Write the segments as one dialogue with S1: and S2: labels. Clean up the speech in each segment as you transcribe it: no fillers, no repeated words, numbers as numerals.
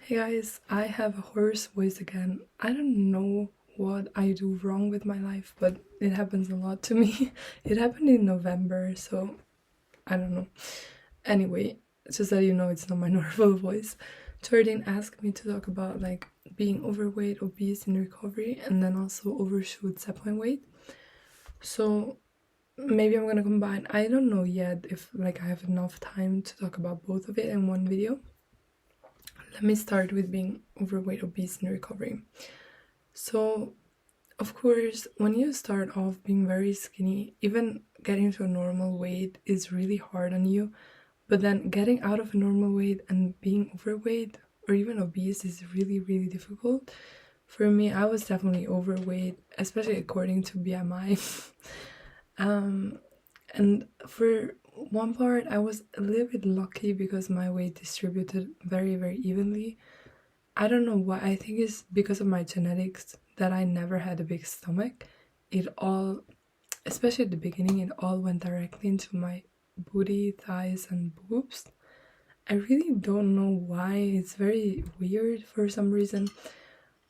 S1: Hey guys, I have a hoarse voice again. I don't know what I do wrong with my life, but it happens a lot to me. It happened in November, so I don't know. Anyway, just that you know it's not my normal voice. Jordan asked me to talk about like being overweight, obese in recovery, and then also overshoot set point weight. So maybe I'm gonna combine. I don't know yet if like I have enough time to talk about both of it in one video. Let me start with being overweight, obese in recovery. So, of course, when you start off being very skinny, even getting to a normal weight is really hard on you. But then getting out of a normal weight and being overweight or even obese is really, really difficult. For me, I was definitely overweight, especially according to BMI. um, and for one part, I was a little bit lucky because my weight distributed very, very evenly. I don't know why. I think it's because of my genetics that I never had a big stomach. It all, especially at the beginning, it all went directly into my booty, thighs, and boobs. I really don't know why. It's very weird for some reason.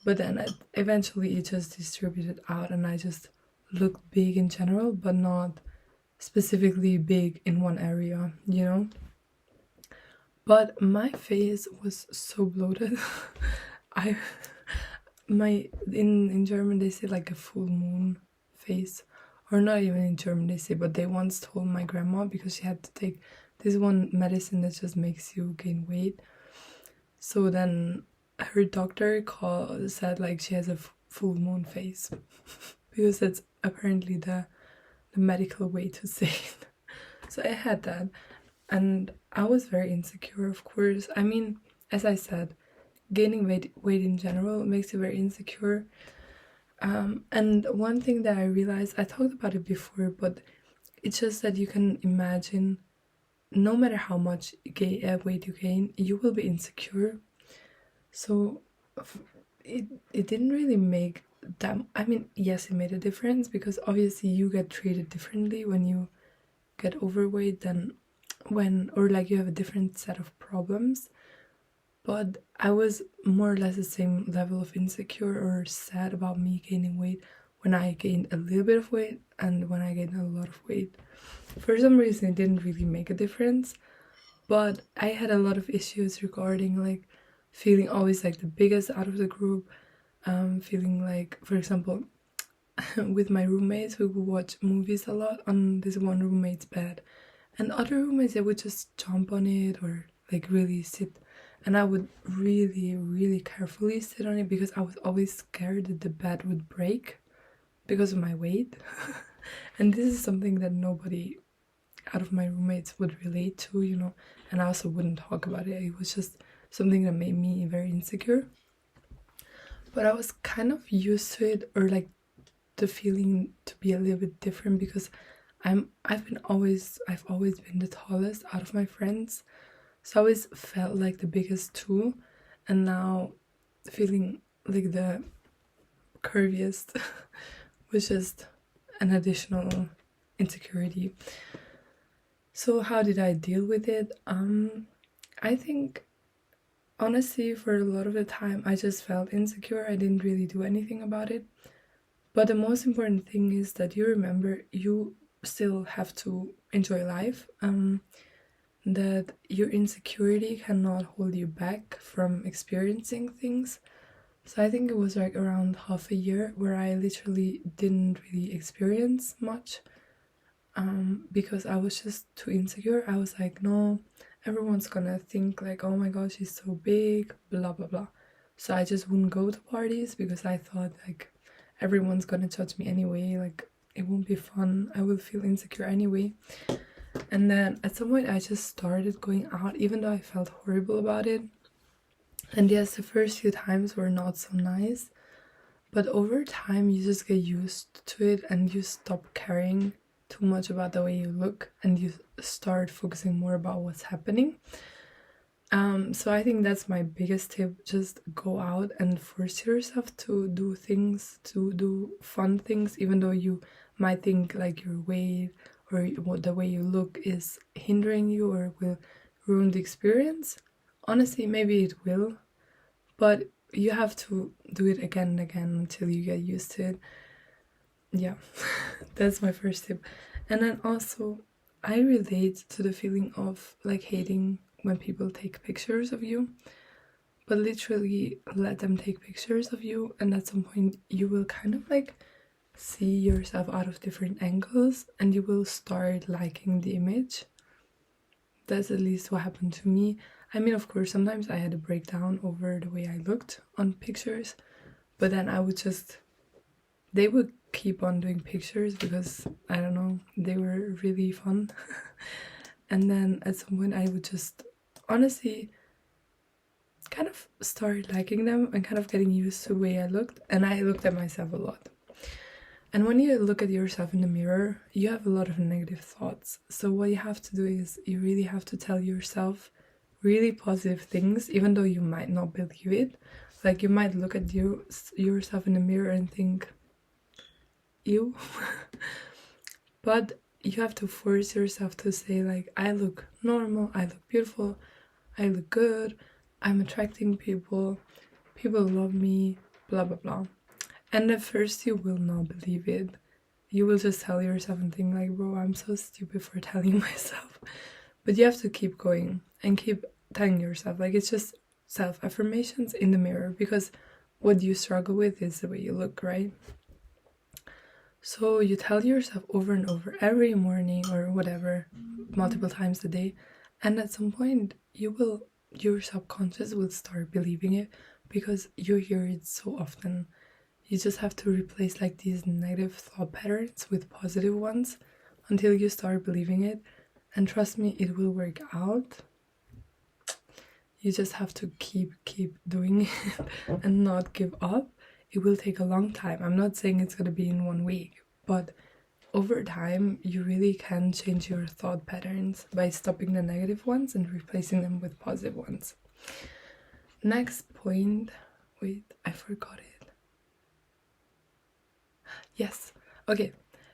S1: But then eventually it just distributed out and I just looked big in general, but not specifically big in one area, you know? But my face was so bloated. I in German they say like a full moon face, or not even in German they say, but they once told my grandma because she had to take this one medicine that just makes you gain weight. So then her doctor said like she has a full moon face because that's apparently the medical way to say it. So I had that, and I was very insecure, of course. I mean, as I said, gaining weight in general makes you very insecure. And one thing that I realized, I talked about it before, but it's just that you can imagine no matter how much weight you gain, you will be insecure. So it didn't really make that. I mean, yes, it made a difference because obviously you get treated differently when you get overweight than when, or like you have a different set of problems. But I was more or less the same level of insecure or sad about me gaining weight when I gained a little bit of weight and when I gained a lot of weight. For some reason, it didn't really make a difference, but I had a lot of issues regarding like feeling always like the biggest out of the group. Feeling like, for example, with my roommates, we would watch movies a lot on this one roommate's bed, and other roommates they would just jump on it or like really sit, and I would really, really carefully sit on it because I was always scared that the bed would break because of my weight. And this is something that nobody out of my roommates would relate to, you know, and I also wouldn't talk about it. It was just something that made me very insecure. But I was kind of used to it, or like the feeling to be a little bit different because I've always been the tallest out of my friends. So I always felt like the biggest too, and now feeling like the curviest was just an additional insecurity. So how did I deal with it? I think honestly for a lot of the time I just felt insecure. I didn't really do anything about it. But the most important thing is that you remember you still have to enjoy life. That your insecurity cannot hold you back from experiencing things. So I think it was like around half a year where I literally didn't really experience much, because I was just too insecure. I was like, no, everyone's gonna think like, oh my god, she's so big, blah blah blah. So I just wouldn't go to parties because I thought like everyone's gonna judge me anyway, like it won't be fun, I will feel insecure anyway. And then at some point I just started going out even though I felt horrible about it. And yes, the first few times were not so nice, but over time you just get used to it and you stop caring too much about the way you look and you start focusing more about what's happening. So I think that's my biggest tip. Just go out and force yourself to do things, to do fun things, even though you might think like your weight or the way you look is hindering you or will ruin the experience. Honestly, maybe it will, but you have to do it again and again until you get used to it. Yeah, that's my first tip. And then also, I relate to the feeling of like hating when people take pictures of you, but literally let them take pictures of you, and at some point you will kind of like see yourself out of different angles and you will start liking the image. That's at least what happened to me. I mean, of course, sometimes I had a breakdown over the way I looked on pictures, but then they would keep on doing pictures because, I don't know, they were really fun. And then at some point I would just honestly kind of start liking them and kind of getting used to the way I looked, and I looked at myself a lot. And when you look at yourself in the mirror, you have a lot of negative thoughts. So what you have to do is you really have to tell yourself really positive things, even though you might not believe it. Like you might look at yourself in the mirror and think, ew. But you have to force yourself to say like, I look normal, I look beautiful, I look good, I'm attracting people, people love me, blah blah blah. And at first you will not believe it. You will just tell yourself and think like, bro, I'm so stupid for telling myself. But you have to keep going and keep telling yourself. Like, it's just self-affirmations in the mirror, because what you struggle with is the way you look, right? So you tell yourself over and over every morning or whatever, multiple times a day. And at some point your subconscious will start believing it because you hear it so often. You just have to replace like these negative thought patterns with positive ones until you start believing it. And trust me, it will work out. You just have to keep doing it and not give up. It will take a long time. I'm not saying it's going to be in 1 week, but over time, you really can change your thought patterns by stopping the negative ones and replacing them with positive ones. Next point, wait, I forgot it. Yes, okay.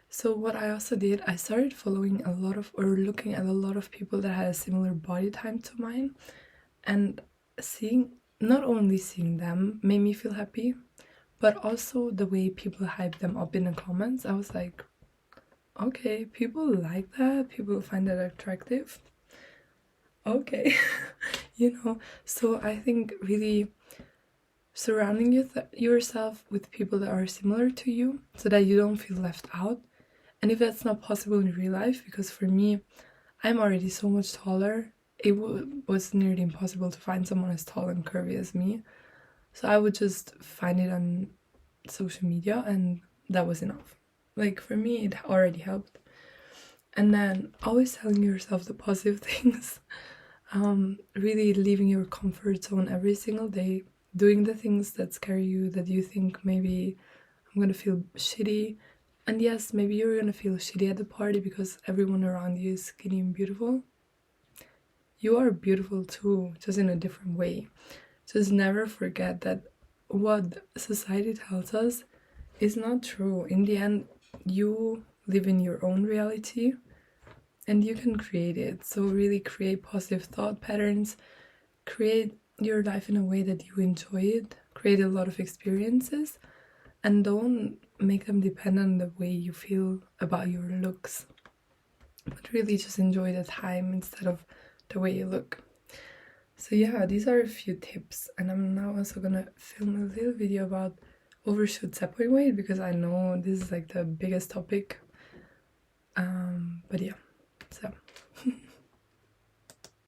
S1: So what I also did, I started following a lot of, or looking at a lot of people that had a similar body type to mine, and not only seeing them made me feel happy, but also the way people hype them up in the comments. I was like, okay, people like that, people find that attractive. Okay, so I think really surrounding yourself with people that are similar to you so that you don't feel left out. And if that's not possible in real life, because for me, I'm already so much taller, it was nearly impossible to find someone as tall and curvy as me. So I would just find it on social media, and that was enough. Like, for me, it already helped. And then always telling yourself the positive things, really leaving your comfort zone every single day, doing the things that scare you, that you think maybe I'm gonna feel shitty. And yes, maybe you're gonna feel shitty at the party because everyone around you is skinny and beautiful. You are beautiful too, just in a different way. Just never forget that what society tells us is not true. In the end, you live in your own reality and you can create it. So really create positive thought patterns, create your life in a way that you enjoy it, create a lot of experiences, and don't make them depend on the way you feel about your looks, but really just enjoy the time instead of the way you look. So yeah, these are a few tips, and I'm now also gonna film a little video about overshoot set point weight, because I know this is like the biggest topic, but yeah.